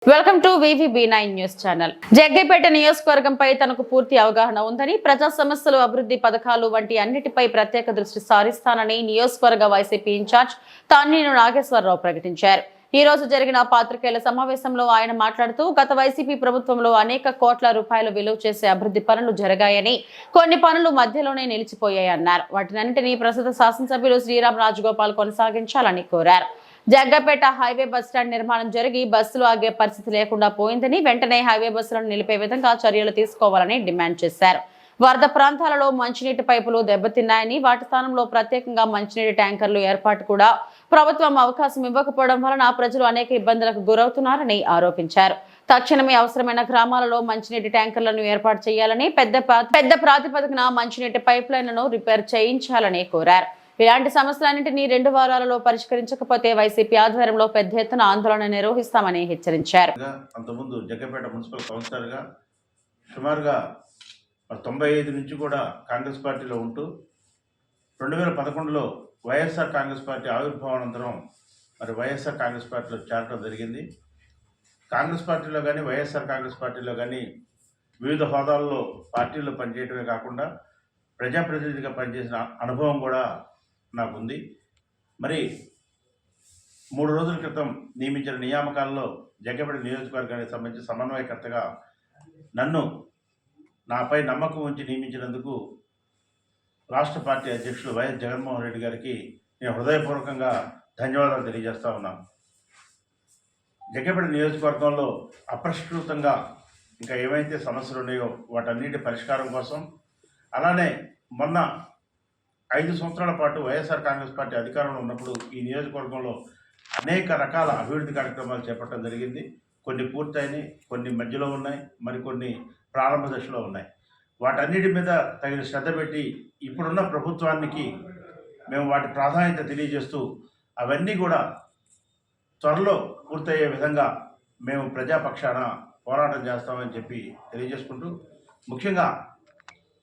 Welcome to VVB9 news channel. Jaggaiahpet నియోజకవర్గంపై తనకు పూర్తి అవగాహన ఉందని, ప్రజా సమస్యలు, అభివృద్ధి పథకాలు వంటి అన్నిటిపై ప్రత్యేక దృష్టి సారిస్తానని నియోజకవర్గ వైసీపీ ఇన్ఛార్జ్ తాన్నేని నాగేశ్వరరావు ప్రకటించారు. ఈ రోజు జరిగిన పాత్రికేయుల సమావేశంలో ఆయన మాట్లాడుతూ, గత వైసీపీ ప్రభుత్వంలో అనేక కోట్ల రూపాయలు విలువ చేసే అభివృద్ధి పనులు జరిగాయని, కొన్ని పనులు మధ్యలోనే నిలిచిపోయాయన్నారు. వాటినన్నింటినీ ప్రస్తుత శాసనసభ్యులు శ్రీరామ్ రాజగోపాల్ కొనసాగించాలని కోరారు. జగ్గపేట హైవే బస్టాండ్ నిర్మాణం జరిగి బస్సులు ఆగే పరిస్థితి లేకుండా పోయిందని, వెంటనే హైవే బస్సులను నిలిపే విధంగా చర్యలు తీసుకోవాలని డిమాండ్ చేశారు. వరద ప్రాంతాలలో మంచినీటి పైపులు దెబ్బతిన్నాయని, వాటి స్థానంలో ప్రత్యేకంగా మంచినీటి ట్యాంకర్లు ఏర్పాటు కూడా ప్రభుత్వం అవకాశం ఇవ్వకపోవడం వలన ప్రజలు అనేక ఇబ్బందులకు గురవుతున్నారని ఆరోపించారు. తక్షణమే అవసరమైన గ్రామాలలో మంచినీటి ట్యాంకర్లను ఏర్పాటు చేయాలని, పెద్ద ప్రాతిపదికన మంచినీటి పైప్ లైన్లను రిపేర్ చేయించాలని కోరారు. ఇలాంటి సమస్యలన్నింటినీ 2 వారాలలో పరిష్కరించకపోతే వైసీపీ ఆధ్వర్యంలో పెద్ద ఎత్తున ఆందోళన నిర్వహిస్తామని హెచ్చరించారు. అంతకుముందు జగ్గపేట మున్సిపల్ కౌన్సిలర్గా సుమారుగా 95 నుంచి కూడా కాంగ్రెస్ పార్టీలో ఉంటూ 2011లో వైఎస్ఆర్ కాంగ్రెస్ పార్టీ ఆవిర్భావానంతరం వైఎస్ఆర్ కాంగ్రెస్ పార్టీలో చేరడం జరిగింది. కాంగ్రెస్ పార్టీలో కానీ వైఎస్ఆర్ కాంగ్రెస్ పార్టీలో కానీ వివిధ హోదాల్లో పార్టీల్లో పనిచేయటమే కాకుండా ప్రజాప్రతినిధిగా పనిచేసిన అనుభవం కూడా నాకుంది. 3 రోజుల క్రితం నియమించిన నియామకాల్లో జగ్గపేట నియోజకవర్గానికి సంబంధించి సమన్వయకర్తగా నన్ను నాపై నమ్మకం ఉంచి నియమించినందుకు రాష్ట్ర పార్టీ అధ్యక్షులు వైఎస్ జగన్మోహన్ రెడ్డి గారికి నేను హృదయపూర్వకంగా ధన్యవాదాలు తెలియజేస్తా ఉన్నాను. జగ్గపేట నియోజకవర్గంలో అప్రస్తుతంగా ఇంకా ఏవైతే సమస్యలు ఉన్నాయో వాటన్నిటి పరిష్కారం కోసం, అలానే మొన్న 5 సంవత్సరాల పాటు వైఎస్ఆర్ కాంగ్రెస్ పార్టీ అధికారంలో ఉన్నప్పుడు ఈ నియోజకవర్గంలో అనేక రకాల అభివృద్ధి కార్యక్రమాలు చేపట్టడం జరిగింది. కొన్ని పూర్తయినాయి, కొన్ని మధ్యలో ఉన్నాయి, మరికొన్ని ప్రారంభ దశలో ఉన్నాయి. వాటన్నిటి మీద తగిన శ్రద్ధ పెట్టి ఇప్పుడున్న ప్రభుత్వానికి మేము వాటి ప్రాధాన్యత తెలియజేస్తూ అవన్నీ కూడా త్వరలో పూర్తయ్యే విధంగా మేము ప్రజాపక్షాన పోరాటం చేస్తామని చెప్పి తెలియజేసుకుంటూ, ముఖ్యంగా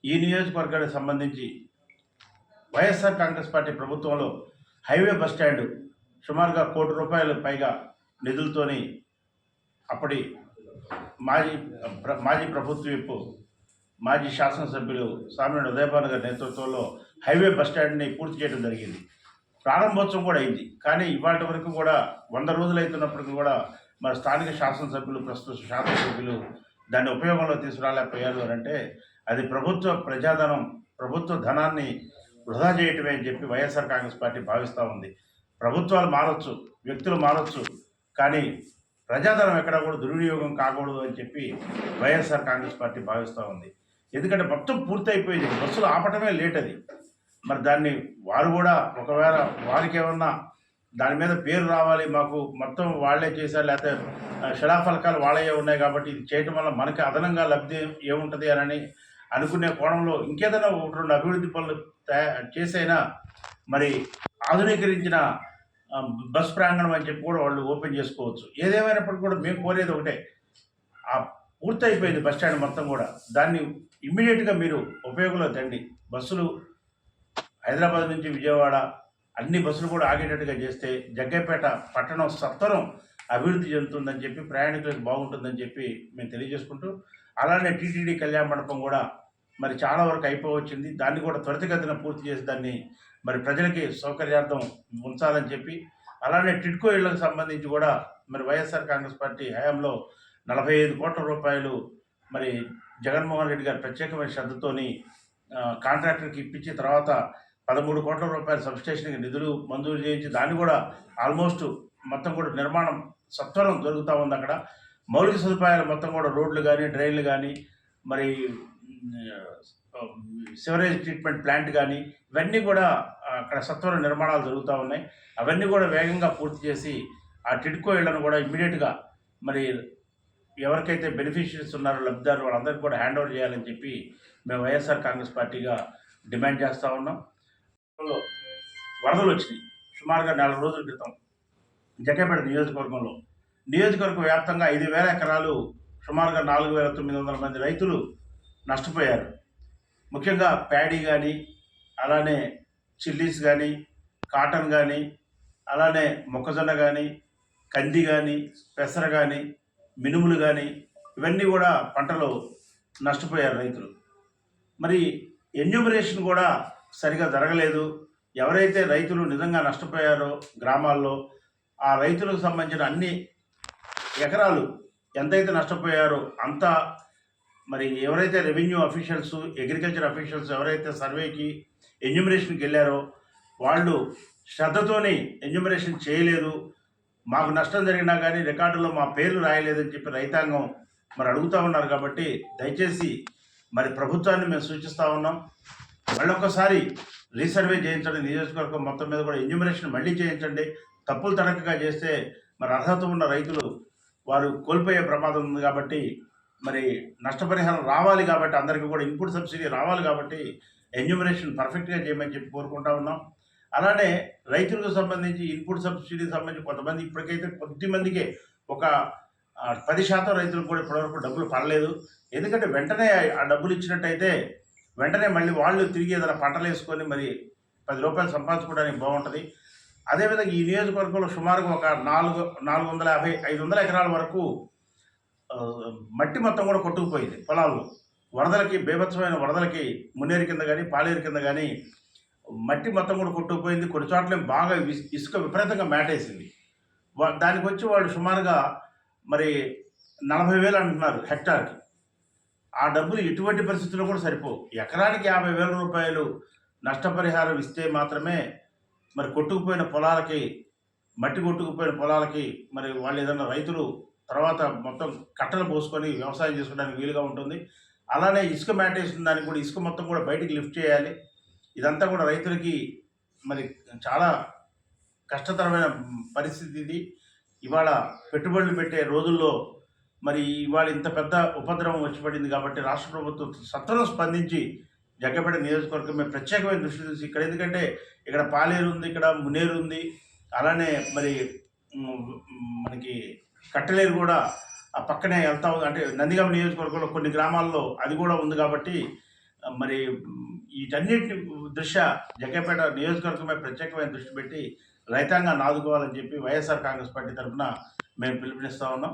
ఈ నియోజకవర్గానికి సంబంధించి వైఎస్ఆర్ కాంగ్రెస్ పార్టీ ప్రభుత్వంలో హైవే బస్టాండ్ సుమారుగా ₹1 కోటి పైగా నిధులతోని అప్పటి మాజీ ప్రభుత్వ మాజీ శాసనసభ్యులు సామినేని ఉదయభాను గారి నేతృత్వంలో హైవే బస్టాండ్ని పూర్తి చేయడం జరిగింది. ప్రారంభోత్సవం కూడా అయింది. కానీ ఇవాటి వరకు కూడా 100 రోజులు అవుతున్నప్పటికీ కూడా స్థానిక శాసనసభ్యులు, ప్రస్తుత శాసనసభ్యులు దాన్ని ఉపయోగంలో తీసుకురాలేకపోయారు అని అంటే అది ప్రభుత్వ ప్రజాధనం, ప్రభుత్వ ధనాన్ని వృధా చేయటమే అని చెప్పి వైఎస్ఆర్ కాంగ్రెస్ పార్టీ భావిస్తూ ఉంది. ప్రభుత్వాలు మారచ్చు, వ్యక్తులు మారచ్చు, కానీ ప్రజాధనం ఎక్కడా కూడా దుర్వినియోగం కాకూడదు అని చెప్పి వైఎస్ఆర్ కాంగ్రెస్ పార్టీ భావిస్తూ ఉంది. ఎందుకంటే మొత్తం పూర్తయిపోయింది, బస్సులు ఆపటమే లేట్. అది దాన్ని వారు కూడా ఒకవేళ వారికి ఏమన్నా దాని మీద పేరు రావాలి, మాకు మొత్తం వాళ్లే చేశారు, లేకపోతే శిలాఫలకాలు వాళ్ళే ఉన్నాయి కాబట్టి ఇది చేయటం వల్ల మనకి అదనంగా లబ్ధి ఏముంటుంది అని అనుకునే కోణంలో ఇంకేదైనా 1-2 అభివృద్ధి పనులు చేసైనా ఆధునీకరించిన బస్ ప్రాంగణం అని చెప్పి కూడా వాళ్ళు ఓపెన్ చేసుకోవచ్చు. ఏదేమైనప్పటికీ కూడా మేము కోరేది ఒకటే, ఆ పూర్తయిపోయింది బస్టాండ్ మొత్తం కూడా, దాన్ని ఇమ్మీడియట్గా మీరు ఉపయోగంలో తండి. బస్సులు హైదరాబాద్ నుంచి విజయవాడ అన్ని బస్సులు కూడా ఆగేటట్టుగా చేస్తే జగ్గైపేట పట్టణం సత్వరం అభివృద్ధి చెందుతుందని చెప్పి, ప్రయాణికులకు బాగుంటుందని చెప్పి మేము తెలియజేసుకుంటూ, అలానే టీటీడీ కళ్యాణ మండపం కూడా చాలా వరకు అయిపోవచ్చింది. దాన్ని కూడా త్వరితగతిన పూర్తి చేసి దాన్ని ప్రజలకి సౌకర్యార్థం ఉంచాలని చెప్పి, అలానే టిడ్కో ఇళ్లకు సంబంధించి కూడా వైఎస్ఆర్ కాంగ్రెస్ పార్టీ హయాంలో ₹45 కోట్ల జగన్మోహన్ రెడ్డి గారు ప్రత్యేకమైన శ్రద్ధతోని కాంట్రాక్టర్కి ఇప్పించి తర్వాత ₹13 కోట్ల సబ్స్టేషన్కి నిధులు మంజూరు చేయించి దాన్ని కూడా ఆల్మోస్ట్ మొత్తం కూడా నిర్మాణం సత్వరం జరుగుతూ ఉంది. అక్కడ మౌలిక సదుపాయాలు మొత్తం కూడా రోడ్లు కానీ, డ్రైన్లు కానీ, సివరేజ్ ట్రీట్మెంట్ ప్లాంట్ కానీ ఇవన్నీ కూడా అక్కడ సత్వరం నిర్మాణాలు జరుగుతూ ఉన్నాయి. అవన్నీ కూడా వేగంగా పూర్తి చేసి ఆ టిడ్కో ఇళ్లను కూడా ఇమ్మీడియట్గా ఎవరికైతే బెనిఫిషియరీస్ ఉన్నారో, లబ్ధిదారులు, వాళ్ళందరికీ కూడా హ్యాండ్ ఓవర్ చేయాలని చెప్పి మేము వైఎస్ఆర్ కాంగ్రెస్ పార్టీగా డిమాండ్ చేస్తూ ఉన్నాం. వరదలు వచ్చినాయి సుమారుగా 4 రోజుల క్రితం జగ్గైపేట నియోజకవర్గ వ్యాప్తంగా 5,000 ఎకరాలు, సుమారుగా 4,900 మంది రైతులు నష్టపోయారు. ముఖ్యంగా ప్యాడీ కానీ, అలానే చిల్లీస్ కానీ, కాటన్ కానీ, అలానే మొక్కజొన్న కానీ, కంది కానీ, పెసర కానీ, మినుములు కానీ ఇవన్నీ కూడా పంటలు నష్టపోయారు రైతులు. మరి ఎన్యూమరేషన్ కూడా సరిగా జరగలేదు. ఎవరైతే రైతులు నిజంగా నష్టపోయారో గ్రామాల్లో ఆ రైతులకు సంబంధించిన అన్ని ఎకరాలు ఎంతైతే నష్టపోయారో అంత మరి ఎవరైతే రెవెన్యూ అఫీషియల్స్, అగ్రికల్చర్ అఫీషియల్స్ ఎవరైతే సర్వేకి ఎన్యూమరేషన్కి వెళ్ళారో వాళ్ళు శ్రద్ధతోని ఎన్యూమరేషన్ చేయలేదు, మాకు నష్టం జరిగినా కానీ రికార్డులో మా పేర్లు రాయలేదని చెప్పి రైతాంగం మరి అడుగుతూ ఉన్నారు. కాబట్టి దయచేసి మరి ప్రభుత్వాన్ని మేము సూచిస్తూ ఉన్నాం, మళ్ళొక్కసారి రీసర్వే చేయించండి, నియోజకవర్గం మొత్తం మీద కూడా ఎన్యూమరేషన్ మళ్ళీ చేయించండి. తప్పులు తడకగా చేస్తే మరి అర్హత ఉన్న రైతులు వారు కోల్పోయే ప్రమాదం ఉంది. కాబట్టి మరి నష్టపరిహారం రావాలి, కాబట్టి అందరికీ కూడా ఇన్పుట్ సబ్సిడీ రావాలి, కాబట్టి ఎన్యూమరేషన్ పర్ఫెక్ట్గా చేయమని చెప్పి కోరుకుంటా ఉన్నాం. అలానే రైతులకు సంబంధించి ఇన్పుట్ సబ్సిడీకి సంబంధించి కొంతమంది ఇప్పటికైతే కొద్దిమందికే ఒక 10% రైతులకు కూడా ఇప్పటివరకు డబ్బులు పడలేదు. ఎందుకంటే వెంటనే ఆ డబ్బులు ఇచ్చినట్టయితే వెంటనే మళ్ళీ వాళ్ళు తిరిగి ఏదైనా పంటలు వేసుకొని మరి 10 రూపాయలు సంపాదించుకోవడానికి బాగుంటుంది. అదేవిధంగా ఈ నియోజకవర్గంలో సుమారుగా ఒక 450-500 ఎకరాల వరకు మట్టి మొత్తం కూడా కొట్టుకుపోయింది పొలాల్లో. వరదలకి, బీభత్సమైన వరదలకి మున్నేరు కింద కానీ పాలేరు కింద కానీ మట్టి మొత్తం కూడా కొట్టుకుపోయింది. కొన్ని చోట్ల బాగా ఇసుక విపరీతంగా మేటేసింది. దానికి వచ్చి వాళ్ళు సుమారుగా మరి 40,000 అంటున్నారు హెక్టార్కి. ఆ డబ్బులు ఎటువంటి పరిస్థితుల్లో కూడా సరిపోవు. ఎకరానికి 50,000 రూపాయలు నష్టపరిహారం ఇస్తే మాత్రమే మరి కొట్టుకుపోయిన పొలాలకి, మట్టి కొట్టుకుపోయిన పొలాలకి మరి వాళ్ళు ఏదైనా రైతులు తర్వాత మొత్తం కట్టలు పోసుకొని వ్యవసాయం చేసుకోవడానికి వీలుగా ఉంటుంది. అలానే ఇసుక మేటేసిన దానికి కూడా ఇసుక మొత్తం కూడా బయటికి లిఫ్ట్ చేయాలి. ఇదంతా కూడా రైతులకి మరి చాలా కష్టతరమైన పరిస్థితి ఇది. ఇవాళ పెట్టుబడులు పెట్టే రోజుల్లో మరి ఇవాళ ఇంత పెద్ద ఉపద్రవం వచ్చి పడింది. కాబట్టి రాష్ట్ర ప్రభుత్వం సత్వరం స్పందించి జగ్గపేట నియోజకవర్గం మీద ప్రత్యేకమైన దృష్టి తీసి ఇక్కడ, ఎందుకంటే ఇక్కడ పాలేరు ఉంది, ఇక్కడ మునేరు ఉంది, అలానే మరి మనకి కట్టలేరు కూడా ఆ పక్కనే వెళ్తా ఉంది. అంటే నందిగామ నియోజకవర్గంలో కొన్ని గ్రామాల్లో అది కూడా ఉంది. కాబట్టి మరి వీటన్నిటి దృష్ట్యా జగ్గపేట నియోజకవర్గం మీద ప్రత్యేకమైన దృష్టి పెట్టి రైతాంగాన్ని ఆదుకోవాలని చెప్పి వైఎస్ఆర్ కాంగ్రెస్ పార్టీ తరఫున మేము పిలుపునిస్తూ ఉన్నాం.